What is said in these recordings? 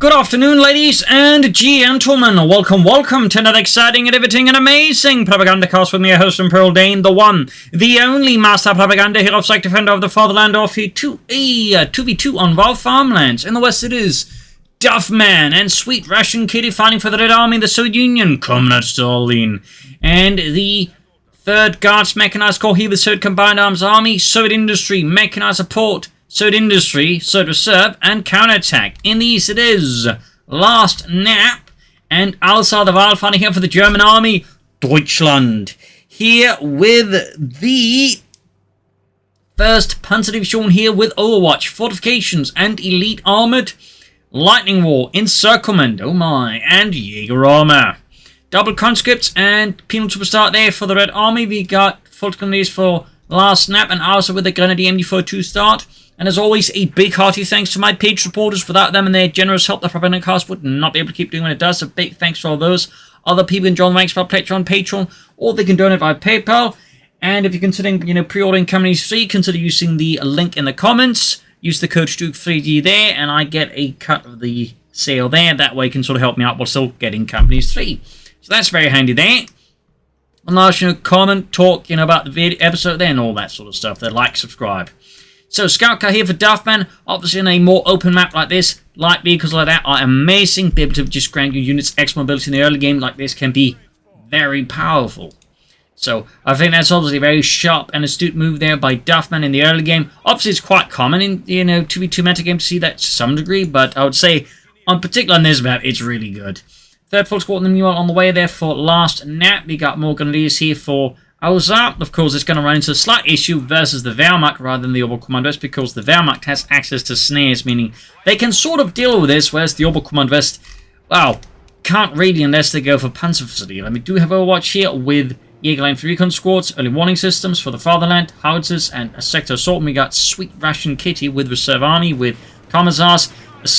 Good afternoon, ladies and gentlemen. Welcome to another exciting and riveting and amazing Propagandacast with me, your host, Imperial Dane, the one, the only master propaganda hero, psych defender of the fatherland, off here to a 2v2 on Vaux Farmlands. In the west it is Duffman and Sweetrussiankitty fighting for the Red Army, the Soviet Union, Comrade Stalin, and the 3rd Guards Mechanized Corps here with 3rd Combined Arms Army, Soviet Industry, Mechanized Support, Soviet Industry, Soviet Reserve, and Counterattack. In the east it is Lastnap and Ausarthevile fighting here for the German Army, Deutschland. Here with the 1st Panzerdivision here with Overwatch, Fortifications, and Elite Armored, Lightning Wall, Encirclement, oh my, and Jaeger Armor. Double conscripts and penal superstar there for the Red Army. We got full grenadiers for Lastnap and also with the Grenadier MD42 start. And as always, a big hearty thanks to my page supporters. Without them and their generous help, the Propagandacast would not be able to keep doing what it does. So big thanks to all those other people who can join the ranks by Patreon, or they can donate via PayPal. And if you're considering, pre-ordering companies free, consider using the link in the comments. Use the CoH2 3D there, and I get a cut of the sale there. That way, you can sort of help me out while still getting companies free. So that's very handy there. And last, comment, talk, about the video episode there and all that sort of stuff. There, like, subscribe. So, Scout Car here for Duffman. Obviously, in a more open map like this, light vehicles like that are amazing. Be able to just grant your units extra mobility in the early game like this can be very powerful. So, I think that's obviously a very sharp and astute move there by Duffman in the early game. Obviously, it's quite common in, 2v2 metagame to see that to some degree, but I would say, on particular on this map, it's really good. 3rd full squad and the on the way there for Lastnap. We got more grenadiers here for Ausarthevile. Of course, it's going to run into a slight issue versus the Wehrmacht rather than the Oberkommando because the Wehrmacht has access to snares, meaning they can sort of deal with this, whereas the Oberkommando, well, can't really unless they go for Panzerfacility. We do have Overwatch here with Jägerline 3 recon squads, early warning systems for the fatherland, howitzers, and a sector assault. And we got Sweetrussiankitty with Reserve Army, with Commissars,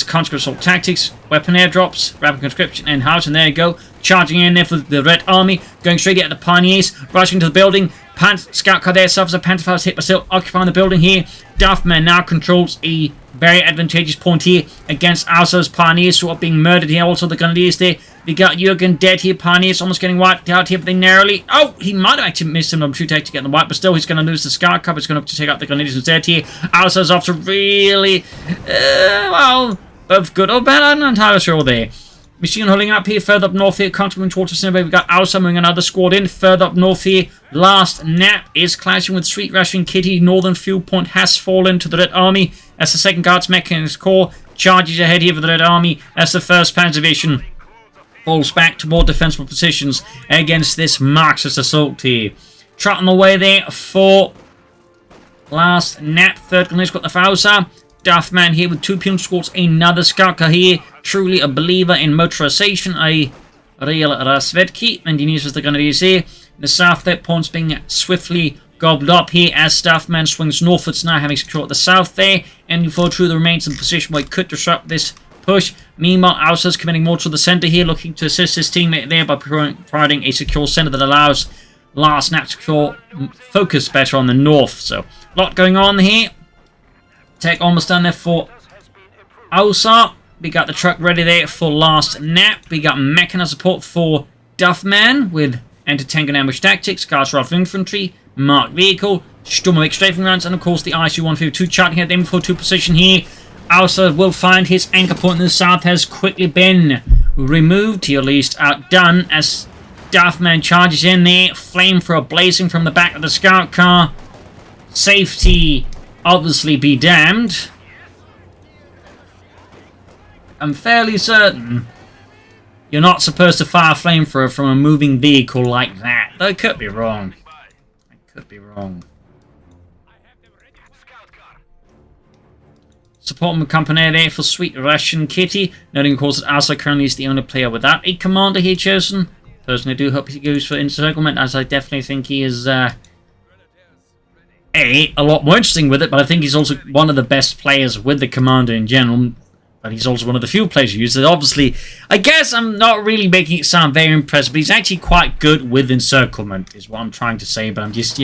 conscript assault tactics, weapon airdrops, rapid conscription, and howitzer. And there you go. Charging in there for the Red Army, going straight at the Pioneers, rushing to the building. Scout car there suffers a Panther hit, but still occupying the building here. Duffman now controls a very advantageous point here against Ausar's Pioneers, who are being murdered here. Also, the Grenadiers there. We got Jürgen dead here. Pioneers almost getting wiped out here, but they narrowly. Oh, he might have actually missed him on true tactic to get the wipe, but still, he's going to lose the Scout car. He's going to have to take out the Grenadiers instead here. Ausar's off to really, well, both good or bad. I'm not entirely sure there. Machine holding up here, further up north here, contributing towards the center. We've got Ausar moving another squad in. Further up north here, Lastnap is clashing with Sweetrussiankitty. Northern fuel point has fallen to the Red Army as the 2nd Guards Mechanized Corps charges ahead here for the Red Army as the 1st Panzer Division falls back to more defensible positions against this Marxist assault here. Trotting the way there for Lastnap. 3rd Grenadiers got the Ausar. Duffman here with 2 penal squads, another Scout car here. Truly a believer in motorization, a real Rasvetki. And he uses the Grenadiers here. In the south, their points being swiftly gobbled up here as Duffman swings northwards now, having secured the south there. And forward through the remains in position where he could disrupt this push. Meanwhile, Ausar's committing more to the center here, looking to assist his teammate there by providing a secure center that allows Lastnap to focus better on the north. So, a lot going on here. Tech almost done there for Ausar. We got the truck ready there for Lastnap. We got mechanized support for Duffman with anti-tank and ambush tactics, Guards Rifle Infantry, marked vehicle, Sturmovik strafing rounds, and of course the ISU-152 charting at the M42 position here. Ausar will find his anchor point in the south has quickly been removed, or at least outdone, as Duffman charges in there. Flamethrower blazing from the back of the scout car. Safety obviously be damned. I'm fairly certain you're not supposed to fire a flamethrower from a moving vehicle like that. Though I could be wrong. I could be wrong. Support company there for Sweetrussiankitty. Noting, of course, that Ausar currently is the only player without a commander here chosen. Personally, I do hope he goes for Encirclement, as I definitely think he is a lot more interesting with it, but I think he's also one of the best players with the commander in general. But he's also one of the few players who use it. Obviously, I guess I'm not really making it sound very impressive, but he's actually quite good with Encirclement, is what I'm trying to say. But I'm just,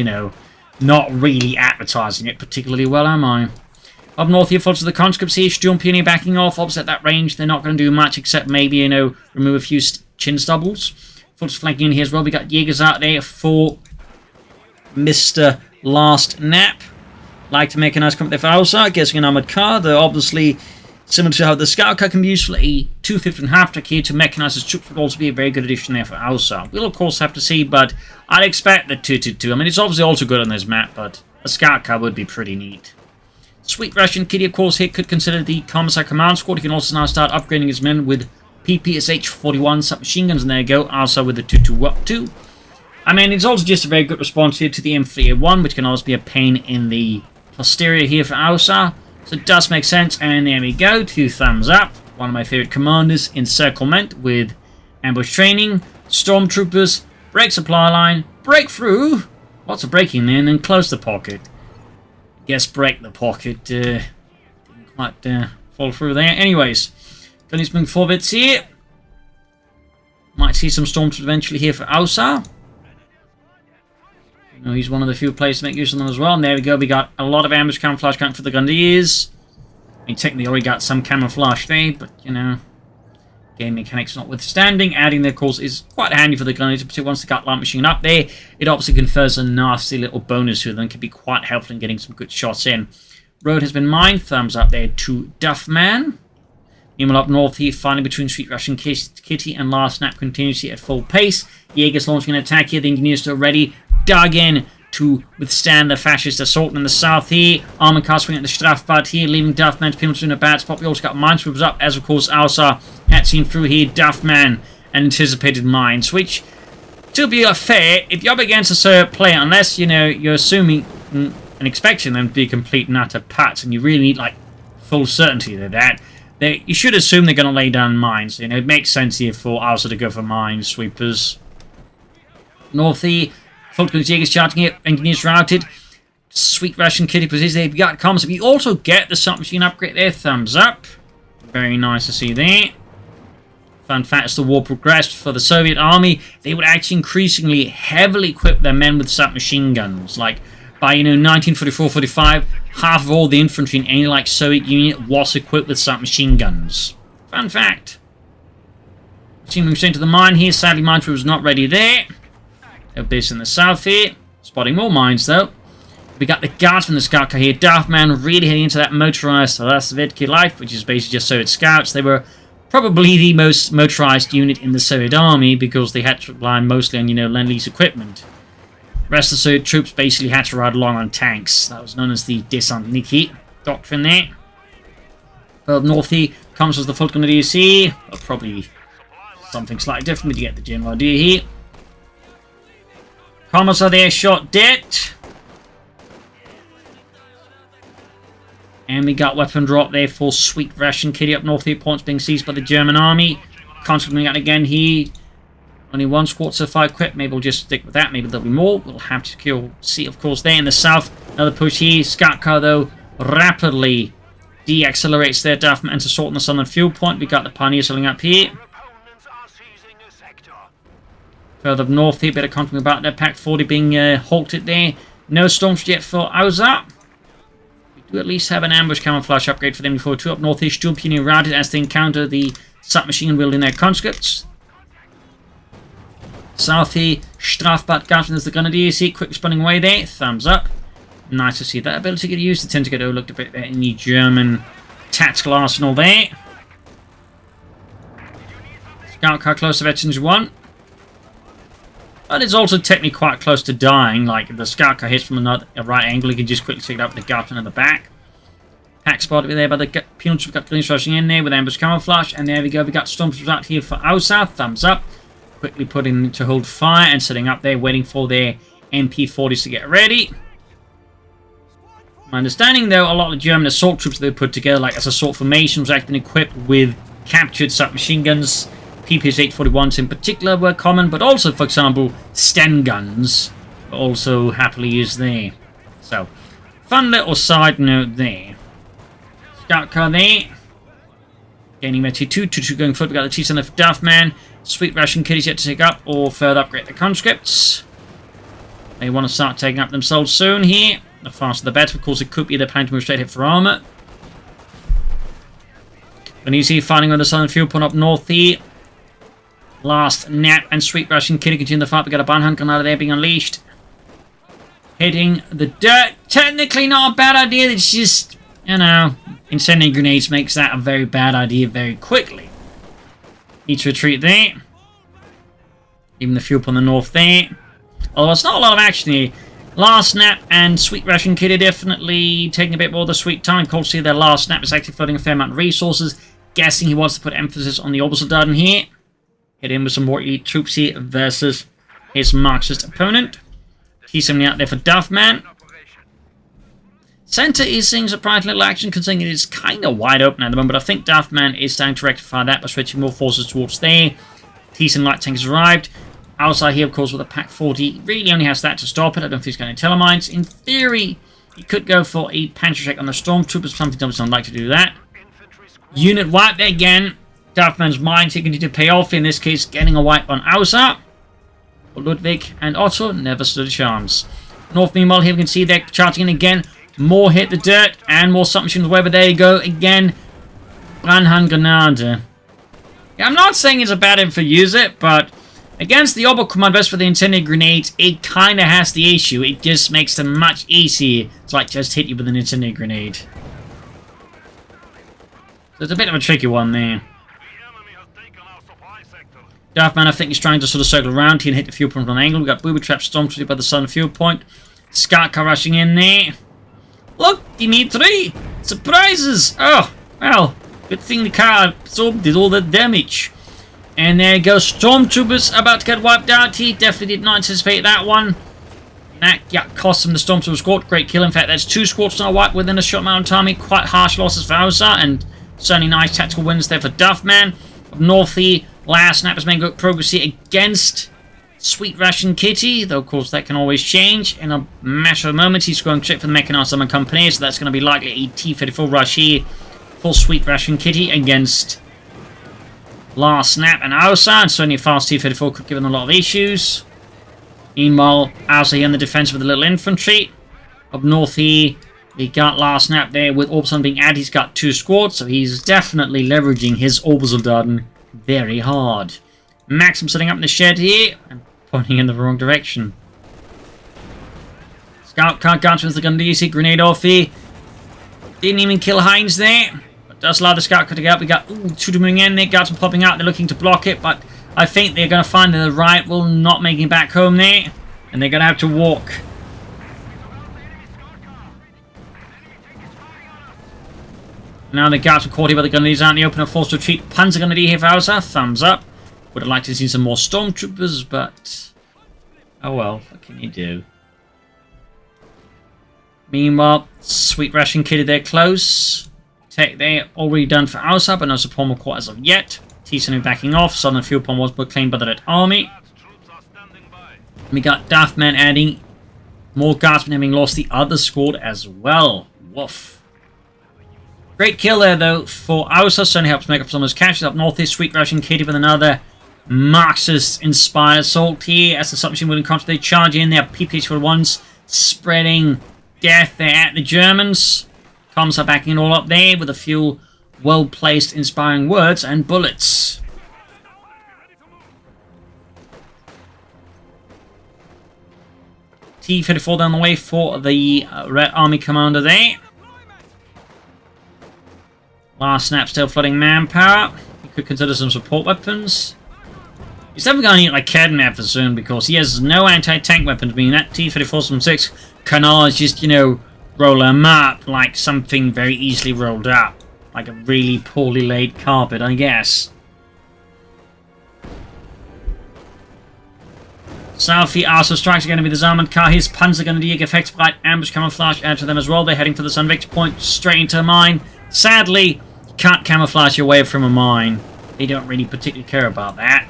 not really advertising it particularly well, am I? Up north here, folks, the conscripts here. Sturm Pioneer backing off. Opposite that range, they're not going to do much except maybe, you know, remove a few chin stubbles. Folks flanking in here as well. We got Jaegers out there for Mr. Lastnap. Like to make a nice comment there for Ausar. Getting an armored car. They're obviously similar to how the scout car can be used for a 250.5 track here to mechanize his troops, would also be a very good addition there for Ausar. We'll of course have to see, but I'd expect the 222. I mean, it's obviously also good on this map, but a scout car would be pretty neat. Sweetrussiankitty, of course, here could consider the Commissar Command Squad. He can also now start upgrading his men with PPSH-41 submachine guns, and there you go. Also with the 222 up too. I mean, it's also just a very good response here to the M3A1, which can also be a pain in the posterior here for Ausar. So it does make sense, and there we go. 2 thumbs up. One of my favorite commanders, Encirclement with ambush training, stormtroopers, break supply line, break through. Lots of breaking there, and then close the pocket. Guess break the pocket. Didn't quite fall through there. Anyways, let's move forwards here. Might see some stormtroopers eventually here for Ausar. You know, he's one of the few players to make use of them as well. And there we go. We got a lot of ambush camouflage coming for the Grenadiers. I mean, technically already got some camouflage there, but, you know, game mechanics notwithstanding, adding their course is quite handy for the Grenadiers, particularly once they got light machine up there. It obviously confers a nasty little bonus to them, and can be quite helpful in getting some good shots in. Road has been mined, thumbs up there to Duffman. Meanwhile, up north here, fighting between Sweetrussiankitty and Lastnap continuously at full pace. Jaegers launching an attack here, the engineers are ready, dug in to withstand the fascist assault in the south here. Armored car swinging at the Strafbad here, leaving Duffman to pinch in a bad spot. We also got minesweepers up, as of course Ausar had seen through here. Duffman and anticipated mines, which, to be fair, if you're up against a certain player, unless, you know, you're assuming and expecting them to be complete and utter pats, and you really need, like, full certainty of that, you should assume they're going to lay down mines. You know, it makes sense here for Ausar to go for minesweepers. North here, Falklands Jaegers charging here, engineers routed. Sweetrussiankitty positions there. You've got comms. You also get the submachine upgrade there. Thumbs up. Very nice to see there. Fun fact, as the war progressed for the Soviet army, they would actually increasingly heavily equip their men with submachine guns. Like, by, you know, 1944-45, half of all the infantry in any, like, Soviet unit was equipped with submachine guns. Fun fact. Moving straight to the mine here. Sadly, minesweeper was not ready there. They're based in the south here. Spotting more mines, though. We got the guards from the scout car here. Duffman really heading into that motorized Ausarthevile life, which is basically just Soviet scouts. They were probably the most motorized unit in the Soviet army because they had to rely mostly on, you know, Lend-Lease equipment. The rest of the Soviet troops basically had to ride along on tanks. That was known as the Desantniki doctrine there. Well, north here comes with the Fulton DC. Well, probably something slightly different, but you get the general idea here. Commissar there, shot dead. And we got weapon drop there for Sweetrussiankitty up north here. Points being seized by the German army. Constantly out again here. Only one squad so far equipped. Maybe we'll just stick with that. Maybe there'll be more. We'll have to see, of course, there in the south. Another push here. Scout car, though, rapidly deaccelerates their Duffman's assault on the southern fuel point. We got the Pioneers selling up here. Further up north here, better content about their Pack 40 being halted there. No storms yet for Ausar. We do at least have an ambush camouflage upgrade for them before 2 up north here. Sturm Pioneer routed as they encounter the submachine wielding their conscripts. South here, Strafbad Garden as the Grenadiers here, quick spinning away there. Thumbs up. Nice to see that ability get used. They tend to get overlooked a bit there in the German tactical arsenal there. Scout car close to veterans 1. But it's also technically quite close to dying. Like, if the scout car hits from a right angle, you can just quickly take it up with the Garden in the back. Pack spotted there by the Peons. We've got Greens rushing in there with ambush camouflage. And there we go. We got Stormtroopers out here for Ausar. Thumbs up. Quickly putting to hold fire and setting up there, waiting for their MP40s to get ready. My understanding, though, a lot of German assault troops they put together, like as assault formation, was actually equipped with captured submachine guns. PPS-841s in particular were common, but also, for example, Sten guns were also happily used there. So, fun little side note there. Scout car there. Gaining their T2, 2-2 going forward. We got the T-Center for Duffman. Sweetrussiankitty's yet to take up or further upgrade the conscripts. They want to start taking up themselves soon here. The faster the better. Of course, it could be they're planning to move straight ahead for armor. And you see fighting on the southern fuel point up north here. Lastnap and Sweetrussiankitty continue the fight. We got a Bunhunt grenade there being unleashed. Hitting the dirt. Technically not a bad idea. It's just, you know, incendiary grenades makes that a very bad idea very quickly. Need to retreat there. Even the fuel point on the north there. Although it's not a lot of action here. Lastnap and Sweetrussiankitty definitely taking a bit more of the sweet time. Cold see their Lastnap is actually floating a fair amount of resources. Guessing he wants to put emphasis on the orbital garden here. Hit in with some more elite troops here versus his Marxist opponent. He's something out there for Duffman. Center is seeing surprisingly little action considering it is kind of wide open at the moment. But I think Duffman is starting to rectify that by switching more forces towards there. Teason light tank has arrived. Outside here, of course, with a Pack 40, really only has that to stop it. I don't think he's got any telemines. In theory, he could go for a pantry check on the Stormtroopers. Something doesn't like to do that. Unit wipe there again. Duffman's mines he continued to pay off. In this case, getting a wipe on Ausar. Ludwig and Otto never stood a chance. North, meanwhile, here we can see they're charging in again. More hit the dirt and more submachines wherever there you go. Again, Brandhand Grenade. Yeah, I'm not saying it's a bad info use it, but against the Orbital Command Best for the incendiary grenades, it kind of has the issue. It just makes them much easier to like just hit you with an incendiary grenade. So it's a bit of a tricky one there. Duffman, I think, is trying to sort of circle around here and hit the fuel point from an angle. We've got booby trap stormtroopers by the southern fuel point. Scout car rushing in there. Look, Dimitri! Surprises! Oh, well, good thing the car absorbed did all the damage. And there goes Stormtroopers about to get wiped out. He definitely did not anticipate that one. That cost him the Stormtrooper squad. Great kill. In fact, that's 2 squads now wiped within a short amount of time. Quite harsh losses for Ausar, and certainly nice tactical wins there for Duffman. Up north here, Lastnap has made good progress here against Sweetrussiankitty, though of course that can always change. In a matter of moments, he's going straight for the Mechanized Support company, so that's going to be likely a T-34 rush here for Sweetrussiankitty against Lastnap and Ausar, and certainly a fast T-34 could give them a lot of issues. Meanwhile, Ausar here in the defense with a little infantry. Up north here, we got Lastnap there with Orbital being added. He's got 2 squads, so he's definitely leveraging his Orbital Garden very hard. Maxim setting up in the shed here and pointing in the wrong direction. Scout car guns with the Gandisi grenade off here. Didn't even kill Heinz there. But does allow the scout car to get up. We got two moving in there. Guards are popping out. They're looking to block it. But I think they're going to find that the riot will not make it back home there. And they're going to have to walk. Now the guards are caught here by the Gandis out in the open and forced to retreat. Panzer Grenadier here for Ausar. Thumbs up. Would have liked to see some more Stormtroopers, but oh well, what can you do? Meanwhile, Sweetrussiankitty they're close. Tech there already done for Ausar, but no support more caught as of yet. T-7 backing off. Southern fuel pond was proclaimed by the Red Army. We got Duffman adding more guardsmen having lost the other squad as well. Woof. Great kill there though for Ausar. Certainly helps make up some of his catches. Up north is Sweetrussiankitty with another Marxist-inspired assault here as the submachine will encounter. They charge in their PPH for once, spreading death there at the Germans. Comms are backing it all up there with a few well-placed inspiring words and bullets. T-34 down the way for the Red Army commander there. Lastnap still flooding manpower. You could consider some support weapons. He's definitely going to need like Cadnap soon because he has no anti-tank weapons, meaning that T-34-6 cannot just, you know, roll him up like something very easily rolled up. Like a really poorly laid carpet, I guess. Southie Ausar strikes are going to be the armored car. His Panzer Grenadier effects bright ambush camouflage add to them as well. They're heading for the Sun Victor point straight into a mine. Sadly, you can't camouflage your way from a mine. They don't really particularly care about that.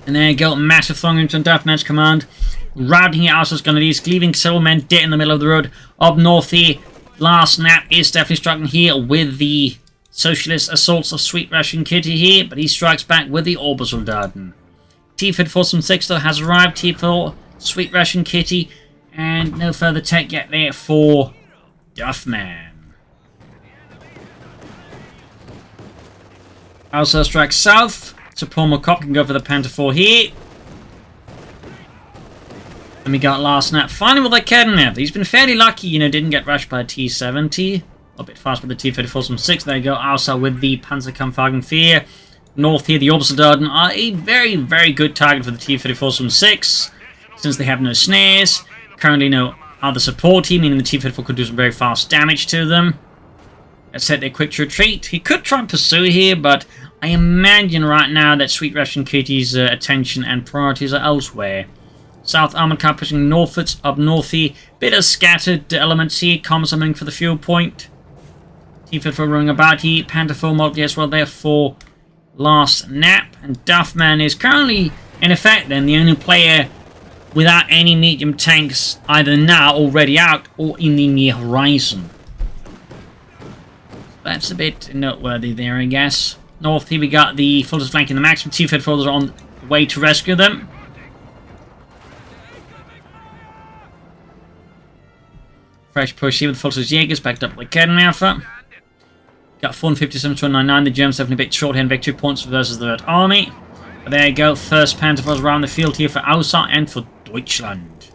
And there you go, massive throng into Duffman's command. Routing out Ausar's Grenadiers, leaving several men dead in the middle of the road. Up north here, Lastnap is definitely striking here with the socialist assaults of Sweetrussiankitty here, but he strikes back with the Orbital Darden. T-34-6 though has arrived here for Sweetrussiankitty, and no further tech yet there for Duffman. Also strike south. So Paul McCobb can go for the Panther 4 here. And we got Lastnap finally with like Kednev. He's been fairly lucky, you know, didn't get rushed by a T-70. A bit fast with the T-34 from 6. There you go. Also with the Panzerkampfwagen 4. North here, the Overwatch are a very, very good target for the T-34 from 6. Since they have no snares. Currently no other support team, meaning the T-34 could do some very fast damage to them. Let's set their quick retreat. He could try and pursue here, but I imagine right now that Sweetrussiankitty's attention and priorities are elsewhere. South Armored Car pushing northwards, up north here. Bit of scattered elements here. Comms summoning for the fuel point. T-34 running about here. Panther 4 multi as well there for Lastnap. And Duffman is currently, in effect then, the only player without any medium tanks either now already out or in the near horizon. That's a bit noteworthy there, I guess. North here we got the Fulters flanking the maximum. T-34 are on the way to rescue them. Fresh push here with Fulters Jaegers backed up by Kednev. Got 457 to 199. The Germans definitely a bit short here in victory points versus the Red Army. But there you go. First Panther around the field here for Ausar and for Deutschland.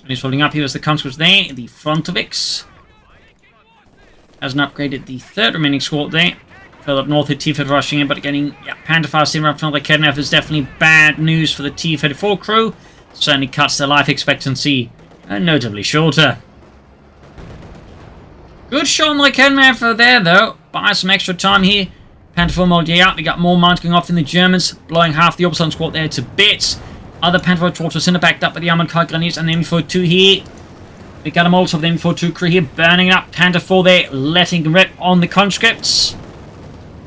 And he's holding up here as the conscripts there. The Frontovix hasn't upgraded the third remaining squad there. Further up north, the T-34 rushing in, but getting Panther fast in right front of the Kednev is definitely bad news for the T-34 crew. Certainly cuts their life expectancy notably shorter. Good shot on the Kednev there, though. Buy some extra time here. Panther 4 moldy out. We got more mines going off in the Germans, blowing half the Oberson squad there to bits. Other Panther 4 torches in backed up by the armored car grenadiers and the M42 here. We got them also with the M42 crew here, burning up. Panther 4 there, letting rip on the conscripts.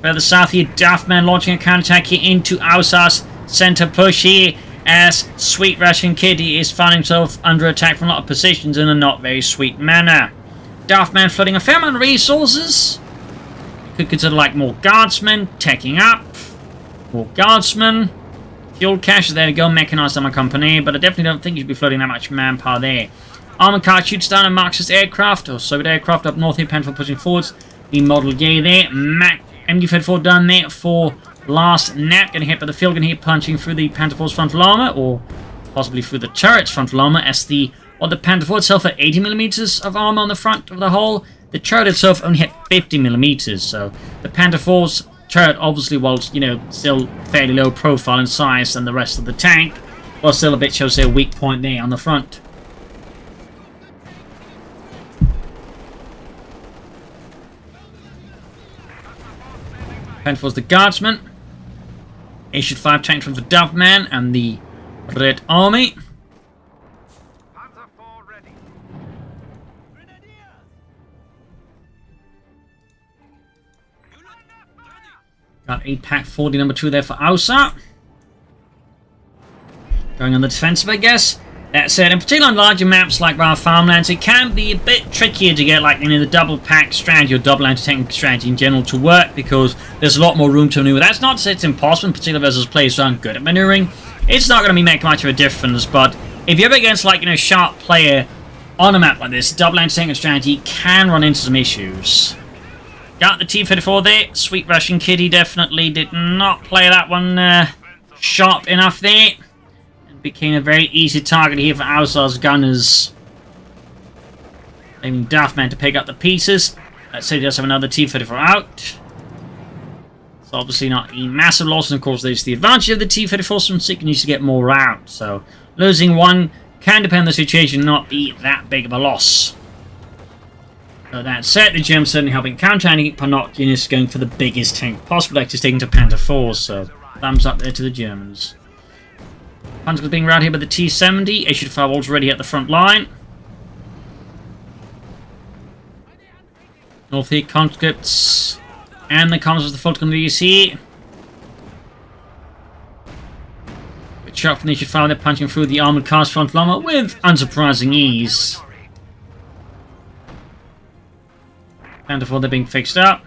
Further south here, Duffman launching a counterattack here into Ausar's center push here, as Sweetrussiankitty is finding himself under attack from a lot of positions in a not very sweet manner. Duffman flooding a fair amount of resources. Could consider like more guardsmen, teching up, more guardsmen. Fuel caches, there we go, mechanized armor company, but I definitely don't think you should be flooding that much manpower there. Armored car shoots down a Marxist aircraft, or Soviet aircraft up north here, Panther pushing forwards. The Model J there, MG-34 done there for Lastnap, getting hit by the field gun here, punching through the Panther 4's frontal armor, or possibly through the turret's frontal armor, as the Panther 4 itself had 80mm of armor on the front of the hull. The turret itself only had 50mm, so the Panther 4's turret, obviously, whilst, you know, still fairly low profile in size than the rest of the tank, was still a bit, shows a weak point there on the front. Panther 4's the guardsman. Issued 5 tanks from the Duffman and the Red Army. Got 8 pack 40 number 2 there for Ausar. Going on the defensive, I guess. That said, in particular on larger maps like Vaux Farmlands, it can be a bit trickier to get, like, you know, the double pack strategy or double anti-tank strategy in general to work, because there's a lot more room to maneuver. That's not to say it's impossible, in particular versus players who aren't good at maneuvering. It's not going to make much of a difference, but if you're up against, like, you know, a sharp player on a map like this, double anti-tank strategy can run into some issues. Got the T-34 there. Sweetrussiankitty definitely did not play that one sharp enough there. And became a very easy target here for Ausar's gunners. Leaving Duffman to pick up the pieces. Let's say he does have another T-34 out. It's obviously not a massive loss, and of course there's the advantage of the T-34 from Seek needs to get more out. So losing one can, depend on the situation, not be that big of a loss. So that said, the Germans certainly helping counter, and Panotkin is going for the biggest tank possible, like just taking to Panther 4s, so thumbs up there to the Germans. Panther being routed here by the T-70, issued firewalls ready at the front line. North here, conscripts, and the comms of the Fulton VC. Good shot from the issued fire, they're punching through the armoured cars front armor with unsurprising ease. Panther 4, they're being fixed up.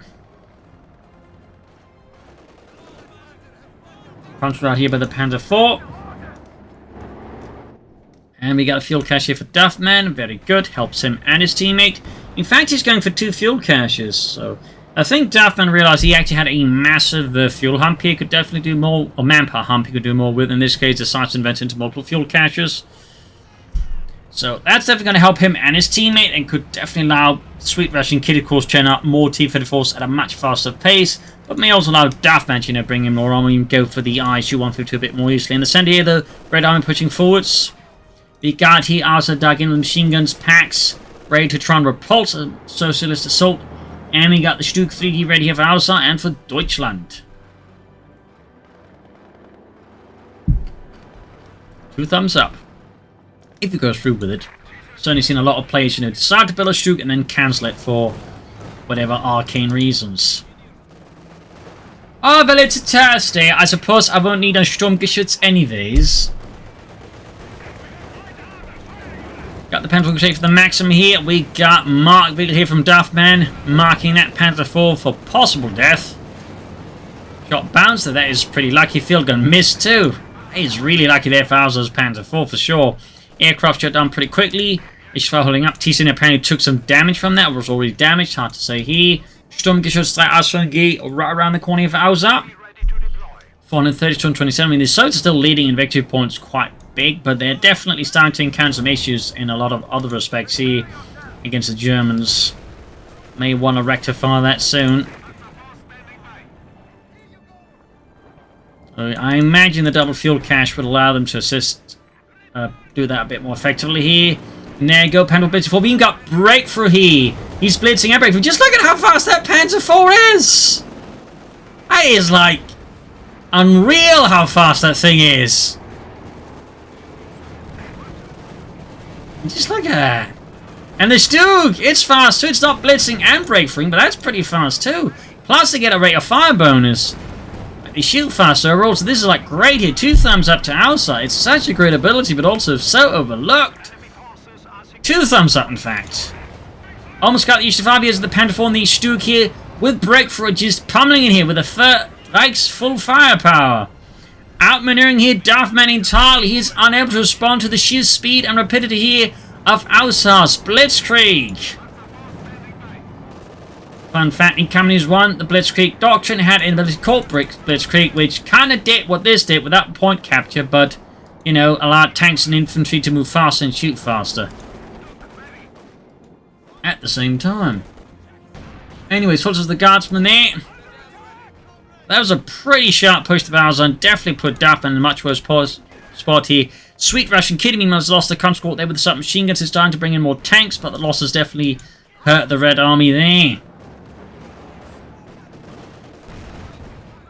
Punch out here by the Panther 4. And we got a fuel cache here for Duffman. Very good. Helps him and his teammate. In fact, he's going for 2 fuel caches. So I think Duffman realised he actually had a massive fuel hump here. Could definitely do more, or manpower hump he could do more with. In this case, decides to invent into multiple fuel caches. So that's definitely going to help him and his teammate, and could definitely allow Sweetrussiankitty, of course, churn out more T-34s at a much faster pace, but may also allow Duffman to bring in more armor and go for the ISU-152 a bit more easily. In the center here, the Red Army pushing forwards. The guard here also dug in with machine guns, packs, ready to try and repulse a socialist assault. And we got the Stuke 3D ready here for Ausar and for Deutschland. 2 thumbs up if he goes through with it. Certainly seen a lot of players, decide to build a Stuke and then cancel it for whatever arcane reasons. Oh, well, it's a Thursday. I suppose I won't need a Sturmgeschütz anyways. Got the Panther for the Maxim here. We got Mark Vigil here from Duffman, marking that Panther 4 for possible death. Shot bouncer, that is pretty lucky. Field gun missed too. He's really lucky there for Ausar's Panther 4 for sure. Aircraft shut down pretty quickly. HV holding up. TCN apparently took some damage from that. Was already damaged, hard to say here. Sturmgeschütz 3 Ausarthevile right around the corner for Ausar. 430 to 127. I mean, the Soviets are still leading in victory points quite big, but they're definitely starting to encounter some issues in a lot of other respects here against the Germans. May want to rectify that soon. I imagine the double fuel cache would allow them to assist, do that a bit more effectively here. And there you go, Panther Blitzer 4. We even got breakthrough here. He's blitzing and breakthrough. Just look at how fast that Panther 4 is. That is like unreal how fast that thing is. Just look at that. And the Stuke, it's fast too. It's not blitzing and breakthrough, but that's pretty fast too. Plus they get a rate of fire bonus. They shoot faster overall, so this is like great here. 2 thumbs up to Ausar. It's such a great ability, but also so overlooked. 2 thumbs up, in fact. Almost got the UC5 here as the Panther 4 and the Stuke here with breakthrough, just pummeling in here with a Reich's full firepower. Outmaneuvering here, Duffman entirely. He's unable to respond to the sheer speed and rapidity here of Ausar's Blitzkrieg. Fun fact, in Companies 1, the Blitzkrieg Doctrine had an ability called Blitzkrieg, which kind of did what this did without point capture, but, allowed tanks and infantry to move faster and shoot faster. At the same time. Anyways, what was the Guardsman there? That was a pretty sharp push to Ausar and definitely put Duffman in a much worse spot here. Sweetrussiankitty meanwhile has lost the conscript there with the submachine guns. It's starting to bring in more tanks, but the losses definitely hurt the Red Army there.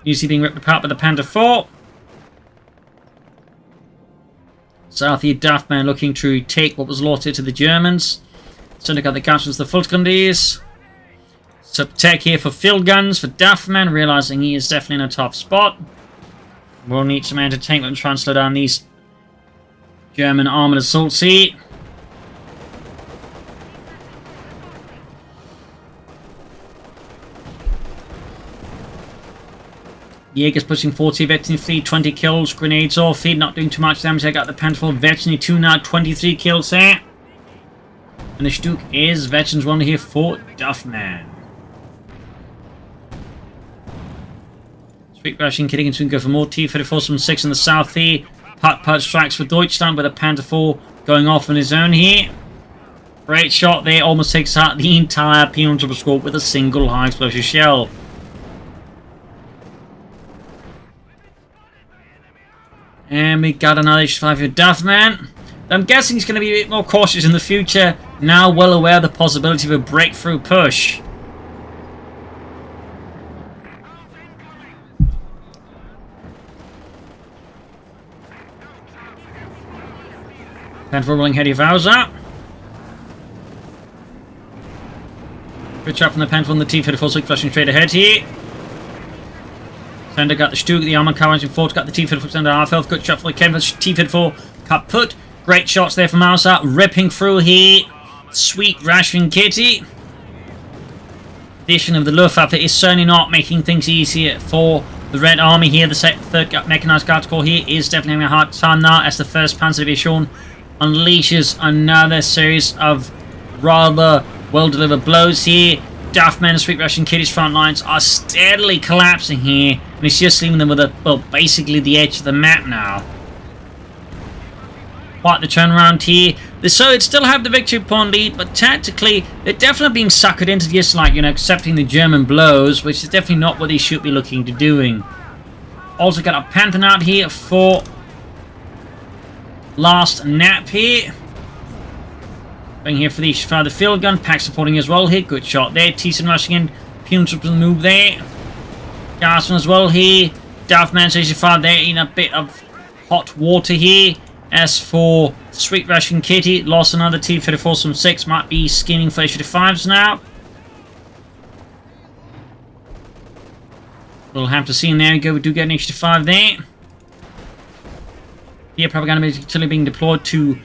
You see being ripped apart by the Panther 4. South here, Duffman looking to take what was lost here to the Germans. Suddenly got the Guardsmen, the Fultgrenadiers. Sub-tech here for field guns for Duffman, realizing he is definitely in a tough spot. We'll need some anti-tank and try and slow down these German armored assaults here. Jaeger's pushing 40, Veteran 3, 20 kills, grenades off, feed not doing too much damage. I got the Panther 4, Veteran 2 now, 23 kills there. And the Stuke is Veterans 1 here for Duffman. Sweetrussiankitty can soon go for more T-34 from 6 in the south here. Putt strikes for Deutschland with a Panther 4 going off on his own here. Great shot there, almost takes out the entire P1 squad with a single high explosive shell. And we got another H5 for Duffman. I'm guessing he's going to be a bit more cautious in the future, now well aware of the possibility of a breakthrough push. Panther rolling heady of Ausar. Good shot from the Panther on the T-34, flashing straight ahead here. Sender got the Stuke, the armor car engine 4, got the T-34 under half health. Good shot for the Kevin T-34 cut put. Great shots there from Ausar, ripping through here. Sweetrussiankitty. Addition of the Luftwaffe is certainly not making things easier for the Red Army here. The 3rd Mechanized Guards Corps here is definitely having a hard time now as the 1st Panzer Division unleashes another series of rather well-delivered blows here. Duffman and Sweetrussiankitty's front lines are steadily collapsing here, and it's just leaving them with basically the edge of the map now. Quite the turnaround here. The Soviets still have the victory point lead, but tactically, they're definitely being suckered into just like, accepting the German blows, which is definitely not what they should be looking to doing. Also got a Panther out here for Lastnap here. Going here for the field gun. Pack supporting as well here. Good shot there. T-Sun rushing in. Pumes up the move there. Garsman as well here. Duffman 65 there. In a bit of hot water here. As for Sweetrussiankitty, lost another T-34 from 6. Might be skinning for 85s now. We'll have to see. And there we go. We do get an 85 there. Here, propaganda artillery being deployed to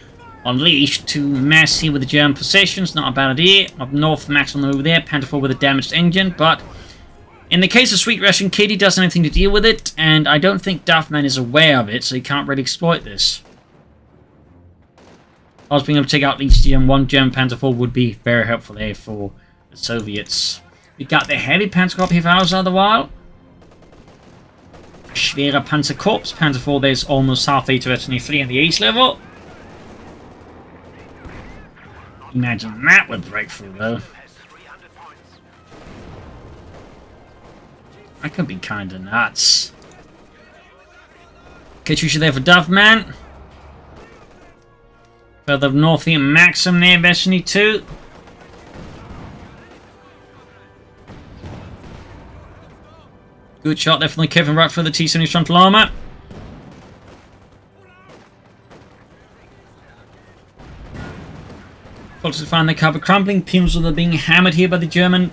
unleash to mess here with the German positions. Not a bad idea. Up north, Max on the move there. Panther 4 with a damaged engine. But in the case of Sweetrussiankitty, doesn't have anything to deal with it. And I don't think Duffman is aware of it, so he can't really exploit this. I was being able to take out at least one German Panther 4 would be very helpful there for the Soviets. We got the heavy Panzer Corps here for Ausarthevile. Schwerer Panzer Corps. Panther 4 there's almost halfway to Italy 3 in the ace level. Imagine that would break through though. That could be kinda nuts. Katyusha there for Duffman. Further north here, Maxim there, Destiny 2. Good shot there from the Kevin right for the T-70 frontal armor. To find the cover crumbling. Pumes are being hammered here by the German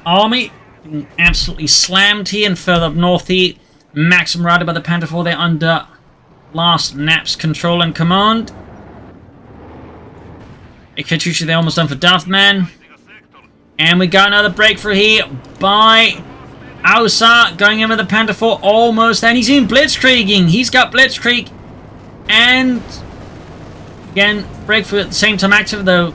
army. Being absolutely slammed here. And further up north here, Maxim rided by the Panther 4 there under Lastnap's control and command. Katyusha there almost done for Duffman. And we got another breakthrough here by Ausar going in with the Panther 4 almost. And he's in blitzkrieging. He's got blitzkrieg. And again, breakthrough at the same time active though.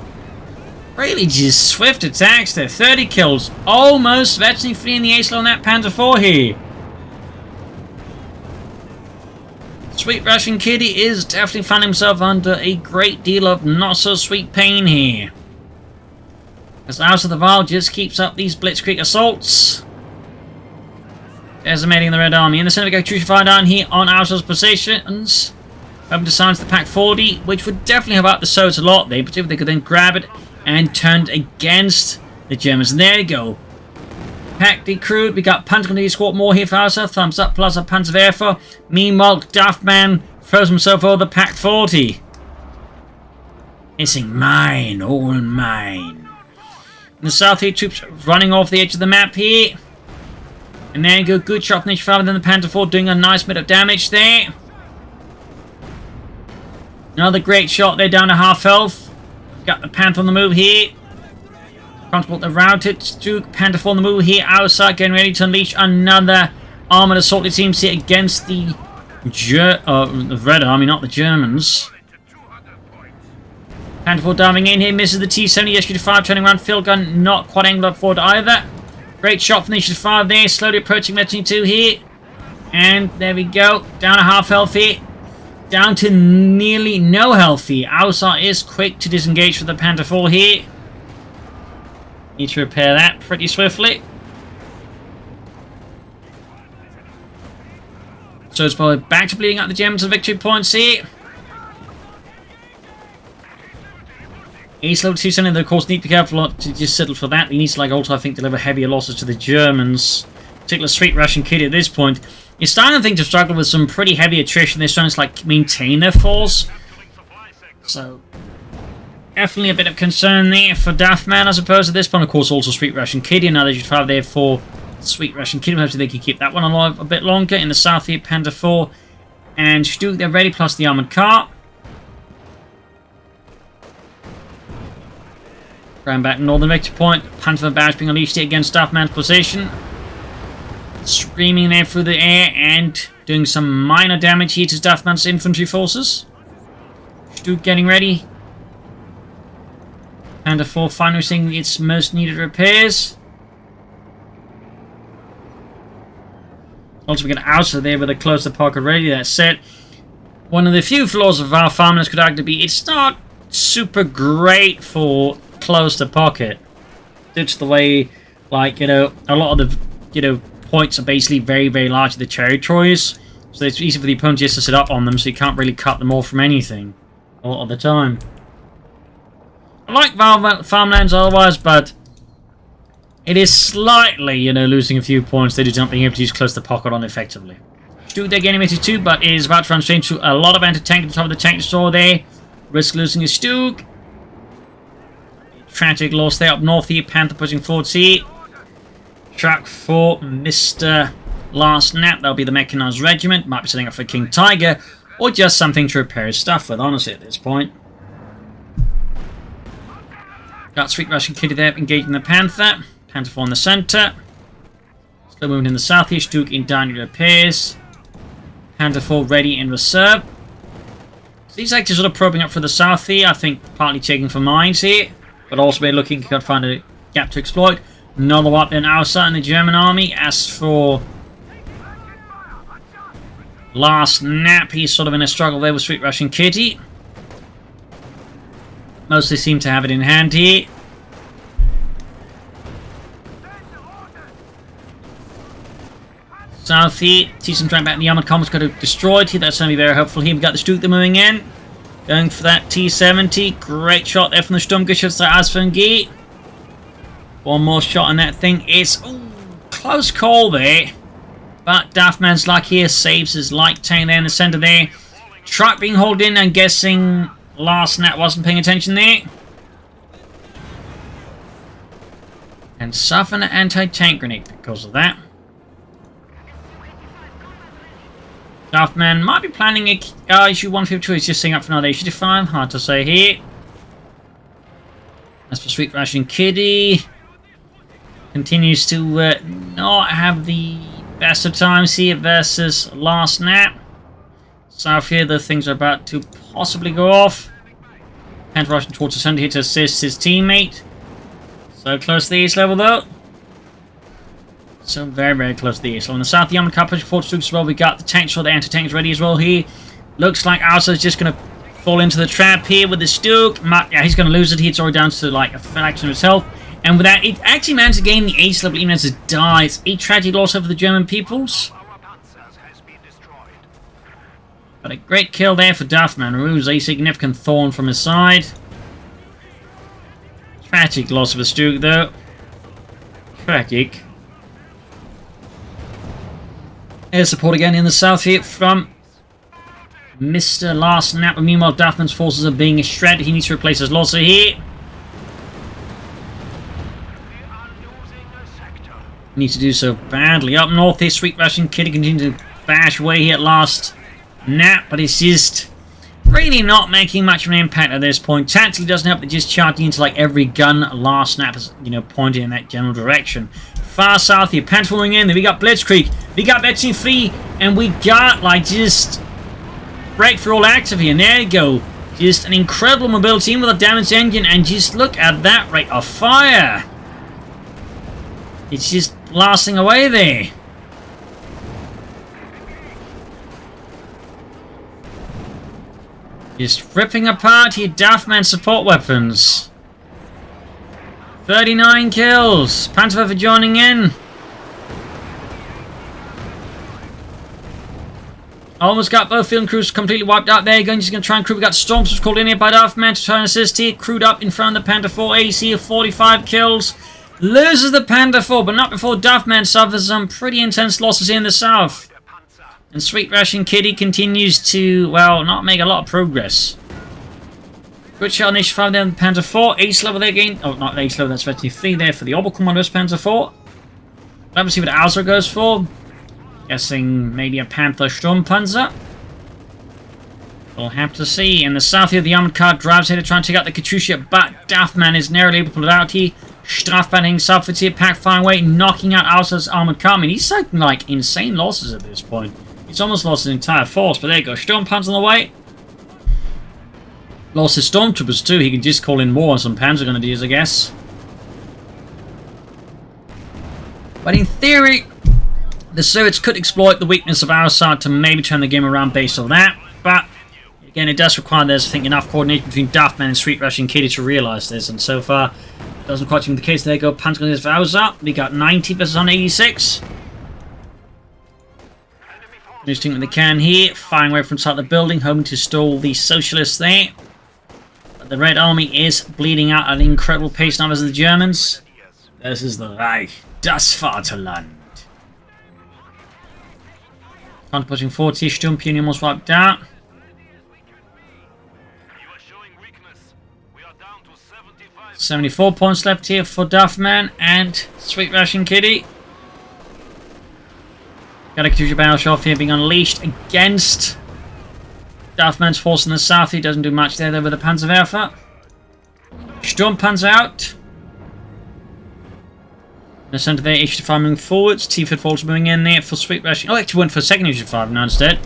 Really just swift attacks there. 30 kills. Almost virtually free in the ace on that Panther 4 here. Sweetrussiankitty is definitely finding himself under a great deal of not so sweet pain here. As Ausarthevile just keeps up these blitzkrieg assaults. Decimating the Red Army. In the center we go Katyusha down here on Ausar's positions. Decides the Pack 40, which would definitely help out the Soviets a lot there, particularly if they could then grab it and turn against the Germans. And there you go. Pack decrewed. We got Panther squad more here for Ausar. Thumbs up plus a Panzerwerfer. Meanwhile, Duffman throws himself over the Pack 40. Hissing, mine, all mine. In the south here, troops running off the edge of the map here. And there you go. Good shot from the H5 and then the Panther 4 doing a nice bit of damage there. Another great shot there down to half health. Got the Panther on the move here. Transport the routed. Panther 4 on the move here. Outside getting ready to unleash another armored assault, it seems, here against the Red Army, not the Germans. Panther 4 diving in here. Misses the T-70. SQ-5 turning around. Field gun not quite angled up forward either. Great shot from the SQ-5 there. Slowly approaching Metin 2 here. And there we go. Down to half health here. Down to nearly no health here. Ausar is quick to disengage with the Panther 4 here. Need to repair that pretty swiftly. So it's probably back to bleeding out the Germans to victory points here. Ace level 270, they of course need to be careful to just settle for that. He needs to also, I think, deliver heavier losses to the Germans. Particularly Sweetrussiankitty at this point. He's starting, I think, to struggle with some pretty heavy attrition. They're starting to like maintain their force. So definitely a bit of concern there for Duffman, I suppose, at this point. Of course, also Sweetrussiankitty. Another H5 there for Sweetrussiankitty. Hopefully they can keep that one alive a bit longer. In the south here, Panther 4 and Stuk, they're ready, plus the armoured car. Going back northern victory point. Panther barrage being unleashed here against Duffman's position. Screaming there through the air and doing some minor damage here to Duffman's infantry forces. Stuk getting ready. Panther 4 finally seeing its most needed repairs. Also, we got Outer there with a closer pocket ready. That said, one of the few flaws of Vaux Farmlands could actually be it's not super great for close to pocket. Due to the way, like, you know, a lot of the, you know, points are basically very, very large in the territories. So it's easy for the opponent just to sit up on them, so you can't really cut them off from anything a lot of the time. I like Vaux Farmlands otherwise, but it is slightly, you know, losing a few points. They do not being able to use close to pocket on effectively. Stuke there gaining 82, but it is about to run straight into a lot of anti-tank at the top of the tank store there. Risk losing a Stuke. Tragic loss there up north here. Panther pushing forwards here. Track for Mr. Lastnap. That'll be the Mechanized Regiment. Might be setting up for King Tiger, or just something to repair his stuff with, honestly, at this point. Got Sweetrussiankitty there engaging the Panther. Panther 4 in the center. Still moving in the southeast. Duke in down repairs. Panther 4 ready in reserve. So he's actually sort of probing up for the south here. I think partly checking for mines here, but also be looking to find a gap to exploit. Another up then outside in the German army. As for Lastnap, he's sort of in a struggle there with Sweetrussiankitty. Mostly seem to have it in hand here. South here, see some trying back in the armored combat got it destroyed here. That's going to be very helpful here. We've got the Stuke they're moving in. Going for that T-70. Great shot there from the Sturmgeschütz to Ausarthevile. One more shot on that thing. It's close call there. But Duffman's luck here saves his light tank there in the center there. Truck being hauled in. I'm guessing Lastnap wasn't paying attention there. And suffer an anti-tank grenade because of that. Duffman might be planning a issue 152. He's just setting up for another issue 5. Hard to say here. As for Sweetrussiankitty, continues to not have the best of times here versus Lastnap. South here, the things are about to possibly go off. Panther rushing towards the center here to assist his teammate. So close to the east level though. So very, very close to the east. So on the south, the armored car pushing forward as well. We got the tank shot, the anti-tank is ready as well here. Looks like Alsa's just going to fall into the trap here with the Stuke. Yeah, he's going to lose it here. It's already down to like a fraction of his health. And with that, it actually managed to gain the ace level even as it dies. A tragic loss over the German peoples. But a great kill there for Duffman. Removes a significant thorn from his side. Tragic loss of a Stuke though. Tragic. Air support again in the south here from Mr. Lastnap. Meanwhile, Duffman's forces are being shredded. He needs to replace his losser here. Needs to do so badly. Up north here, Sweetrussiankitty continues to bash away here at Lastnap, but it's just really not making much of an impact at this point. Tactically doesn't help, but just charging into like every gun Lastnap is, you know, pointing in that general direction. Far south here, Panther falling in. Then we got Blitzkrieg, we got Betsy Free, and we got like just breakthrough all active here. And there you go. Just an incredible mobility with a damaged engine, and just look at that rate of fire. It's just blasting away there. Just ripping apart here Duffman support weapons. 39 kills. Panther for joining in. Almost got both field crews completely wiped out there. Just going to try and crew. We got Storms was called in here by Duffman to try and assist here. Crewed up in front of the Panther 4. AC of 45 kills. Loses the Panther 4, but not before Duffman suffers some pretty intense losses here in the south. And Sweetrussiankitty continues to, well, not make a lot of progress. Good shot on H5 there, the Panther 4. Ace level there again. Oh, not ace level, that's 23 there for the Oberkommandos Panther 4. Let's see what Alsa goes for. Guessing maybe a Panther Sturmpanzer. We'll have to see. In the south here, the armored car drives here to try and take out the Katyusha, but Duffman is narrowly able to pull it out here. Strafbanning Subfits here, pack flying away, knocking out Alsa's armored car. I mean, he's taking like insane losses at this point. He's almost lost his entire force, but there you go. Sturmpanzer on the way. Lost his stormtroopers too. He can just call in war on some panzer grenadiers, I guess. But in theory, the Soviets could exploit the weakness of our side to maybe turn the game around based on that. But again, it does require, there's, I think, enough coordination between Duffman and Sweetrussiankitty to realise this. And so far, it doesn't quite seem the case. There you go, panzer grenadiers for Ausar. We got 90 versus 186. Just doing what they can here, firing away from inside the building, hoping to stall the socialists there. But the Red Army is bleeding out at an incredible pace now as the Germans. This is the Reich, das Vaterland. Counter pushing forward here, Sturmpion almost wiped out. 74 points left here for Duffman and Sweetrussiankitty. Got a Katyusha battleship here being unleashed against Duffman's force in the south. He doesn't do much there though with the Panzerwerfer. Sturmpanzer out. In the center there, HT5 moving forwards. T-Fit Falls moving in there for Sweetrussian. Oh, actually went for a second HT5 now instead.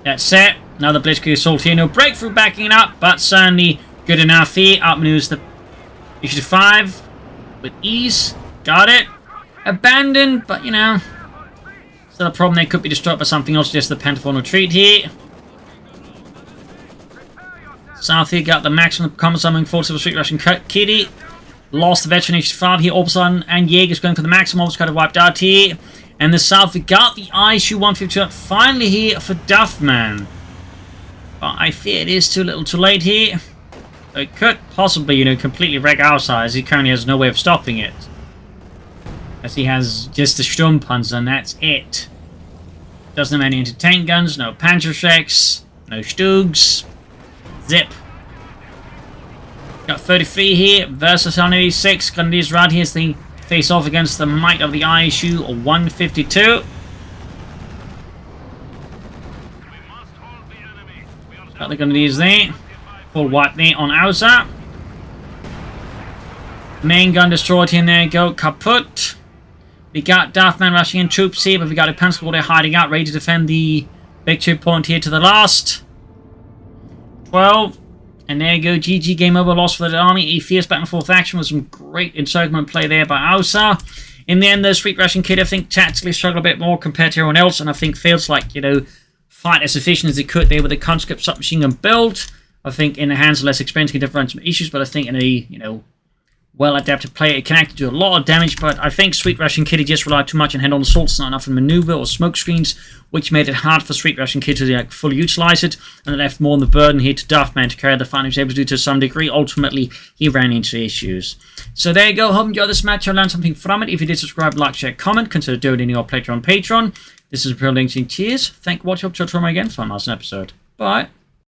That's it. Another Blitzkrieg assault here. No breakthrough backing it up, but certainly good enough here. Outmaneuvers the HT5 with ease. Got it. Abandoned, but you know, still a problem. They could be destroyed by something else. Just the Pentaphone retreat here. South here got the maximum combat summoning force of a Sweetrussiankitty. Lost the veteran H5 here. Orbison and Jaeger's going for the maximum. Almost kind of wiped out here. And the South, we got the ISU 152 finally here for Duffman. But I fear it is too little too late here. It could possibly, you know, completely wreck our side, as he currently has no way of stopping it. As he has just the Sturmpanzer, and that's it. Doesn't have any anti-tank guns, no Panzerschrecks, no Stugs. Zip. Got 33 here versus 186. Grenadiers right here as they face off against the might of the ISU 152. Got the Grenadiers there. Full wipe there on Ausar. Main gun destroyed here, and there you go, kaput. We got Duffman rushing in troops here, but we got a Panzer Corps there hiding out, ready to defend the victory point here to the last. 12. And there you go, GG, game over, loss for the army. A fierce back and forth action with some great encirclement play there by Ausar. In the end, though, Sweetrussiankitty, I think, tactically struggled a bit more compared to everyone else, and I think failed to, like, you know, fight as efficient as they could there with a conscript submachine gun build. I think in the hands of less experienced can differentiate some issues, but I think in a, you know, well-adapted player, it can actually do a lot of damage, but I think Sweetrussiankitty just relied too much on head-on assaults, not enough in maneuver or smoke screens, which made it hard for Sweetrussiankitty to like, fully utilize it, and it left more on the burden here to Duffman to carry the fight. He was able to do to some degree. Ultimately, he ran into issues. So there you go. Hope you enjoyed this match. I learned something from it. If you did, subscribe, like, share, comment. Consider donating your pledge on Patreon. This is Imperial Links. Cheers. Thank you for watching. Hope to tomorrow again for my last episode. Bye.